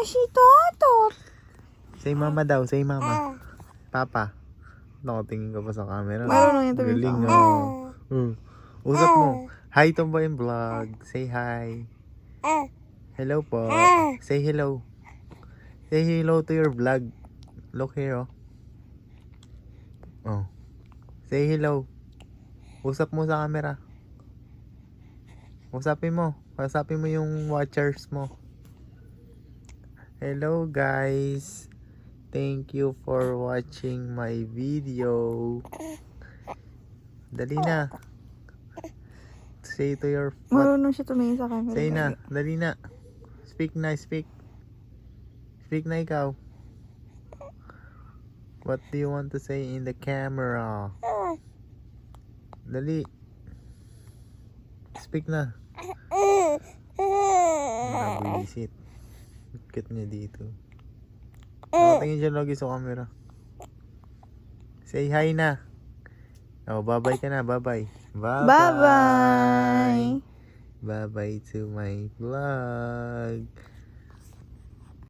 si Totot. Say mama daw, say mama. Papa. Nakatingin ka pa sa camera. Marunong yung tumingin Galing sa Usap mo. Hi Tomboy Vlog. Say hi. Hello po. Say hello. Say hello to your vlog. Look here, oh. Oh. Say hello. Usap mo sa camera. Usapin mo. Usapin mo yung watchers mo. Hello guys. Thank you for watching my video. Dali na. Say to your... Marunong siya tumingin sa camera. Say na. Dali na. Speak na. Speak. Speak na ikaw. What do you want to say in the camera? Dali. Speak na. Nabuisit. Cute niya dito. Nakatingin siya lagi sa camera. Say hi na. Oh, bye-bye ka na. Bye-bye. Bye-bye. Bye-bye to my vlog.